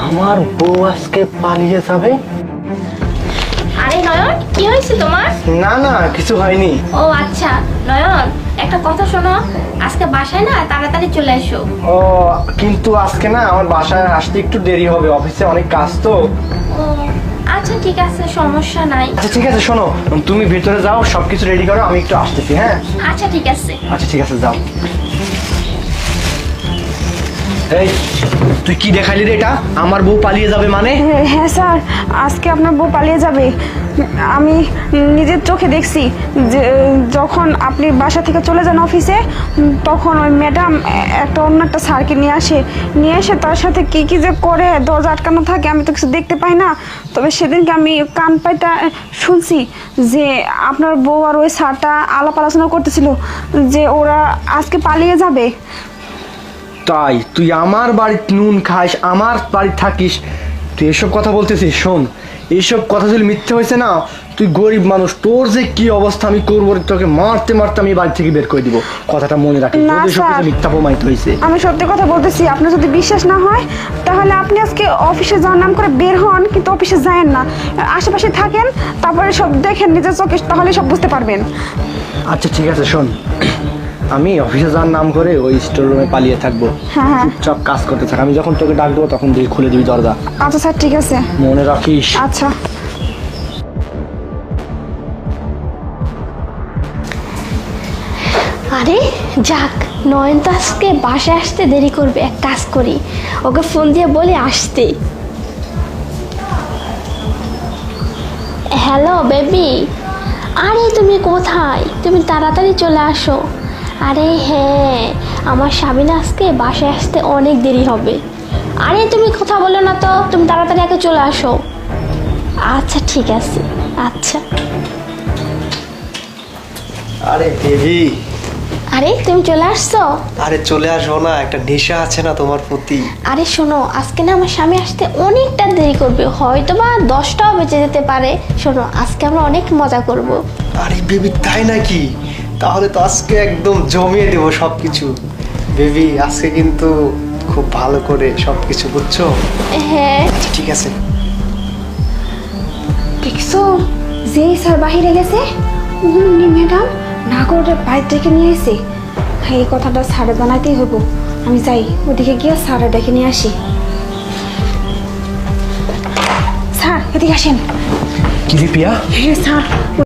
আমার বউ আজকে পালিয়ে যাবে? আরে নয়ন, কি হয়েছে তোমার? না না, কিছু হয়নি। ও আচ্ছা নয়ন, একটা কথা শোনো, আজকে বাসায় না তাড়াতাড়ি চলে এসো। ও কিন্তু আজকে না আমার বাসায় আসতে একটু দেরি হবে, অফিসে অনেক কাজ তো। ও আচ্ছা ঠিক আছে, সমস্যা নাই। আচ্ছা ঠিক আছে, শোনো তুমি ভেতরে যাও, সবকিছু রেডি করো, আমি একটু আসতেছি। হ্যাঁ আচ্ছা ঠিক আছে। আচ্ছা ঠিক আছে, যাও। এই তুই কি দেখাইলি রে? এটা আমার বউ পালিয়ে যাবে মানে? হ্যাঁ স্যার, আজকে আপনার বউ পালিয়ে যাবে। আমি নিজের চোখে দেখছি যে যখন আপনি বাসা থেকে চলে যান অফিসে, তখন ওই ম্যাডাম একটা অন্য একটা স্যারকে নিয়ে এসে তার সাথে কি কি যে করে, দরজা আটকানো থাকে, আমি তো কিছু দেখতে পাই না। তবে সেদিনকে আমি কান পাইটা শুনছি যে আপনার বউ আর ওই স্যারটা আলাপ আলোচনা করতেছিল যে ওরা আজকে পালিয়ে যাবে। তাই তুই আমার বাড়িতে নুন খাস, আমার বাড়িতে থাকিস, তুই এসব কথা বলতেছিস? শোন, এইসব কথা যদি মিথ্যে হয়েছে না, তুই গরিব মানুষ, তোর যে কি অবস্থা আমি করবো, তোকে মারতে মারতে আমি বাড়ি থেকে বের করে দিব। কথাটা মনে রাখিস, না তোর এসব স্যার, কিছু মিথ্যা প্রমাণিত হয়েছে। আমি সত্যি কথা বলতেছি, আপনার যদি বিশ্বাস না হয় তাহলে আপনি আজকে অফিসে যাওয়ার নাম করে বের হন, কিন্তু অফিসে যায়েন না, আশেপাশে থাকেন, তারপরে সব দেখেন নিজের চোখে, তাহলে সব বুঝতে পারবেন। আচ্ছা ঠিক আছে, শোন, আমি অফিসে যাওয়ার নাম করে ওই স্টোর রুমে পালিয়ে থাকবো, হ্যাঁ। চুপচাপ কাজ করতে থাক। আমি যখন তোকে ডাক দেবো তখন দিয়ে খুলে দিবি দরজা। আচ্ছা স্যার ঠিক আছে। মনে রাখিস। আচ্ছা। আরে যাক, নয়ন তো আজকে বাসায় আসতে দেরি করবে, এক কাজ করি, ওকে ফোন দিয়ে বলে আসতে। হ্যালো বেবি, আরে তুমি কোথায়? তুমি তাড়াতাড়ি চলে আসো। আরে হ্যাঁ, আমার স্বামী আজকে বাসায় আসতে অনেক দেরি হবে। আরে তুমি কথা বলো না তো, তুমি তাড়াতাড়ি আগে চলে আসো। আচ্ছা ঠিক আছে, আচ্ছা। আরে বেবি, আরে তুমি চলে আসছো? আরে চলে আসো না, একটা নেশা আছে না তোমার প্রতি। আরে শোনো, আজকে না আমার স্বামী আসতে অনেকটা দেরি করবে, হয়তো বা 10টাও বেজে যেতে পারে। শোনো, আজকে আমরা অনেক মজা করব। আরে বেবি, তাই নাকি? তাহলে তো আজকে একদম জমিয়ে দেবো সবকিছু। বেবি, আজকে কিন্তু খুব ভালো করে সবকিছু, বুঝছো? হ্যাঁ। আচ্ছা ঠিক আছে। দেখছো, যেই স্যার বাহিরে গেছে উনি ম্যাডাম না করে বাইরে থেকে নিয়ে এসে, এই কথাটা স্যারে জানাইতেই হইব। আমি যাই ওদিকে গিয়ে স্যারে ডেকে নিয়ে আসি। স্যার এদিকে আসেন। কি রে পিয়া? হ্যাঁ স্যার,